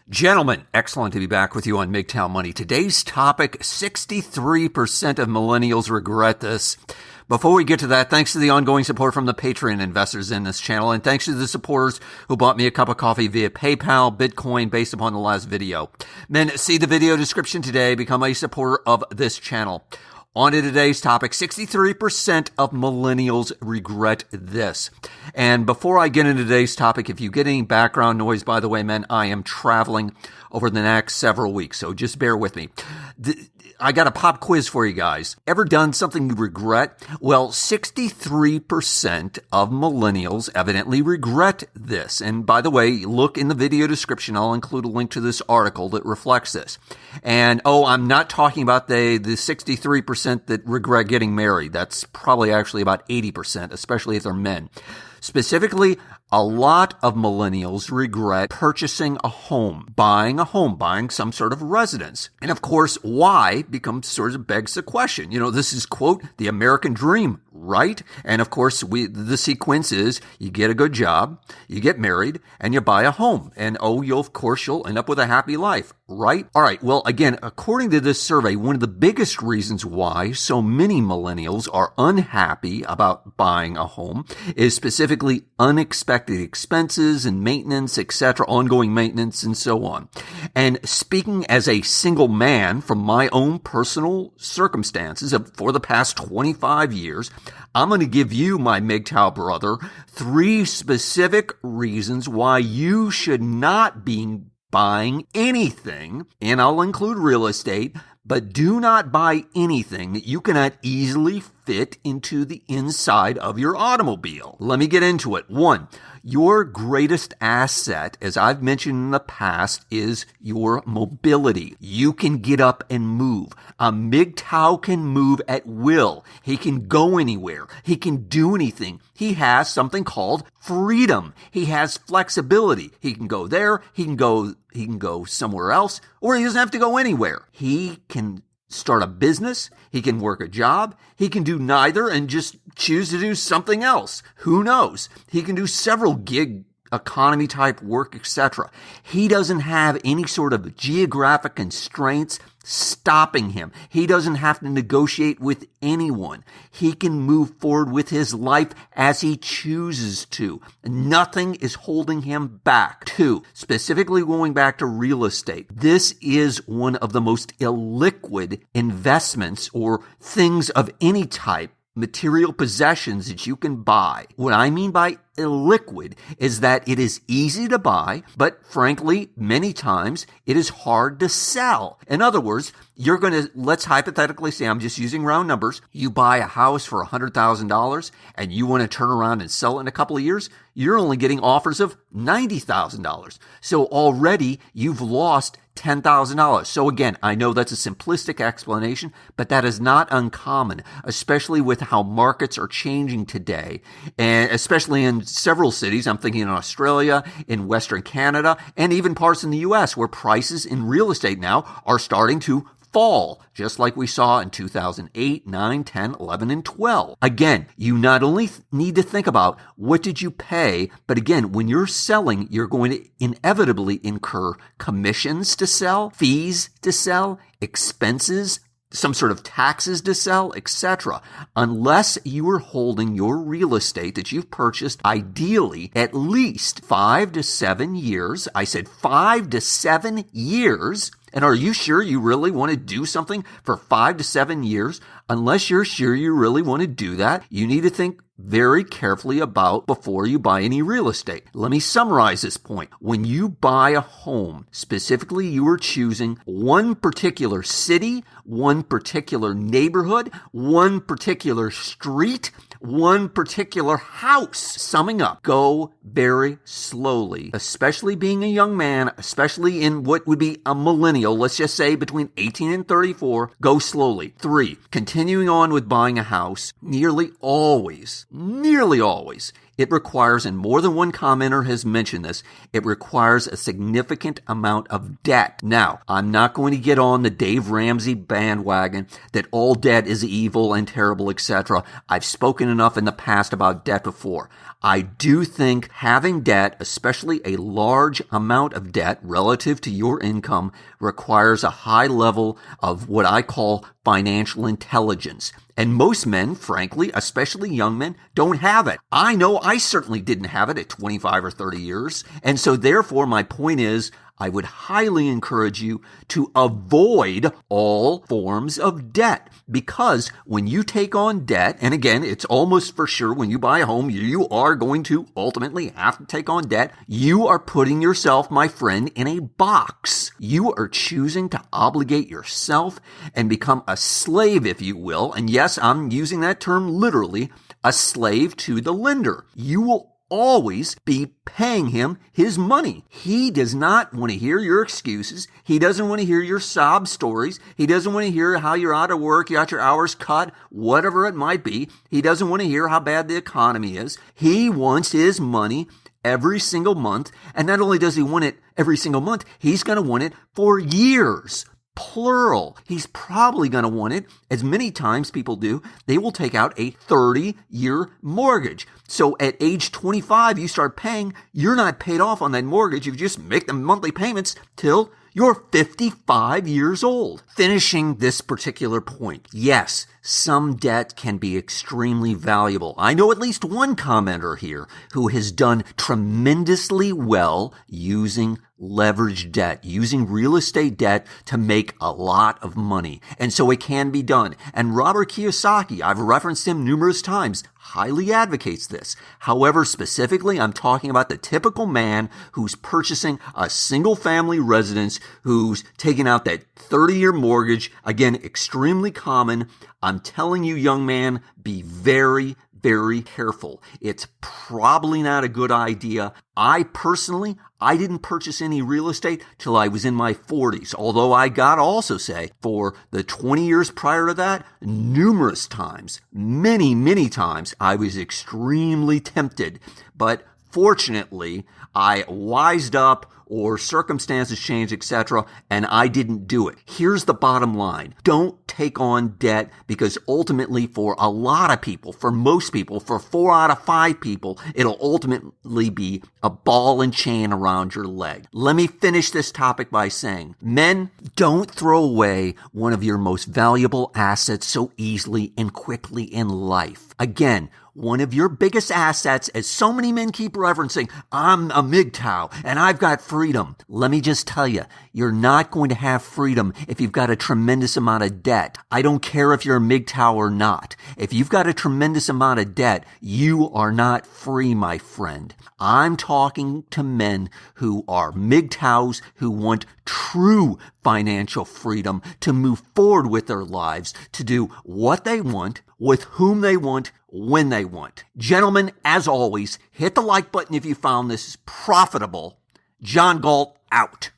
Gentlemen, excellent to be back with you on MGTOW Money. Today's topic, 63% of millennials regret this. Before we get to that, thanks to the ongoing support from the Patreon investors in this channel, and thanks to the supporters who bought me a cup of coffee via PayPal, Bitcoin, based upon the last video. Men, see the video description today. Become a supporter of this channel. On to today's topic, 63% of millennials regret this. And before I get into today's topic, if you get any background noise, by the way, men, I am traveling over the next several weeks, so just bear with me. I got a pop quiz for you guys. Ever done something you regret? Well, 63% of millennials evidently regret this. And by the way, look in the video description. I'll include a link to this article that reflects this. And, I'm not talking about the 63% that regret getting married. That's probably actually about 80%, especially if they're men. Specifically, a lot of millennials regret purchasing a home, buying some sort of residence. And of course, why becomes sort of begs the question. This is, quote, the American dream, right? And of course, the sequence is you get a good job, you get married, and you buy a home. And you'll end up with a happy life, right? All right. Well, again, according to this survey, one of the biggest reasons why so many millennials are unhappy about buying a home is specifically unexpected expenses and maintenance, etc., ongoing maintenance and so on. And speaking as a single man from my own personal circumstances for the past 25 years, I'm going to give you, my MGTOW brother, 3 specific reasons why you should not be buying anything, and I'll include real estate, but do not buy anything that you cannot easily fit into the inside of your automobile. Let me get into it. 1, your greatest asset, as I've mentioned in the past, is your mobility. You can get up and move. A MGTOW can move at will. He can go anywhere. He can do anything. He has something called freedom. He has flexibility. He can go there. He can go somewhere else, or he doesn't have to go anywhere. He can start a business. He can work a job. He can do neither and just choose to do something else. Who knows? He can do several gig economy type work, etc. He doesn't have any sort of geographic constraints stopping him. He doesn't have to negotiate with anyone. He can move forward with his life as he chooses to. Nothing is holding him back. 2, specifically going back to real estate. This is one of the most illiquid investments or things of any type, material possessions that you can buy. What I mean by illiquid is that it is easy to buy, but frankly, many times it is hard to sell. In other words, let's hypothetically say, I'm just using round numbers, you buy a house for $100,000 and you want to turn around and sell it in a couple of years, you're only getting offers of $90,000. So already you've lost $10,000. So again, I know that's a simplistic explanation, but that is not uncommon, especially with how markets are changing today, and especially in several cities. I'm thinking in Australia, in Western Canada, and even parts in the U.S. where prices in real estate now are starting to fall, just like we saw in 2008, 9, 10, 11, and 12. Again, you not only need to think about what did you pay, but again, when you're selling, you're going to inevitably incur commissions to sell, fees to sell, expenses, some sort of taxes to sell, etc. Unless you are holding your real estate that you've purchased ideally at least 5 to 7 years. I said 5 to 7 years. And are you sure you really want to do something for 5 to 7 years? Unless you're sure you really want to do that, you need to think very carefully about before you buy any real estate. Let me summarize this point. When you buy a home, specifically you are choosing one particular city, one particular neighborhood, one particular street, one particular house. Summing up, go very slowly, especially being a young man, especially in what would be a millennial, let's just say between 18 and 34, go slowly. 3, continuing on with buying a house, nearly always, it requires, and more than one commenter has mentioned this, it requires a significant amount of debt. Now, I'm not going to get on the Dave Ramsey bandwagon that all debt is evil and terrible, etc. I've spoken enough in the past about debt before. I do think having debt, especially a large amount of debt relative to your income, requires a high level of what I call financial intelligence. And most men, frankly, especially young men, don't have it. I know I certainly didn't have it at 25 or 30 years. And so therefore, my point is, I would highly encourage you to avoid all forms of debt, because when you take on debt, and again, it's almost for sure when you buy a home, you are going to ultimately have to take on debt. You are putting yourself, my friend, in a box. You are choosing to obligate yourself and become a slave, if you will. And yes, I'm using that term literally, a slave to the lender. You will always be paying him his money. He does not want to hear your excuses. He doesn't want to hear your sob stories. He doesn't want to hear how you're out of work, you got your hours cut, whatever it might be. He doesn't want to hear how bad the economy is. He wants his money every single month. And not only does he want it every single month, he's going to want it for years. Plural. He's probably going to want it, as many times people do, they will take out a 30-year mortgage. So at age 25, you start paying, you're not paid off on that mortgage. You just make the monthly payments till you're 55 years old. Finishing this particular point. Yes, some debt can be extremely valuable. I know at least one commenter here who has done tremendously well using leveraged debt, using real estate debt to make a lot of money. And so it can be done. And Robert Kiyosaki, I've referenced him numerous times, highly advocates this. However, specifically, I'm talking about the typical man who's purchasing a single family residence, who's taking out that 30-year mortgage. Again, extremely common. I'm telling you, young man, be very, very careful. It's probably not a good idea. I didn't purchase any real estate till I was in my 40s. Although I got to also say, for the 20 years prior to that, numerous times, many, many times, I was extremely tempted. But fortunately, I wised up, or circumstances changed, etc., and I didn't do it. Here's the bottom line. Don't take on debt, because ultimately for a lot of people, for most people, for 4 out of 5 people, it'll ultimately be a ball and chain around your leg. Let me finish this topic by saying, men, don't throw away one of your most valuable assets so easily and quickly in life. Again, one of your biggest assets, as so many men keep referencing, I'm a MGTOW and I've got freedom. Let me just tell you, you're not going to have freedom if you've got a tremendous amount of debt. I don't care if you're a MGTOW or not. If you've got a tremendous amount of debt, you are not free, my friend. I'm talking to men who are MGTOWs, who want true financial freedom to move forward with their lives, to do what they want, with whom they want, when they want. Gentlemen, as always, hit the like button if you found this profitable. John Galt, out.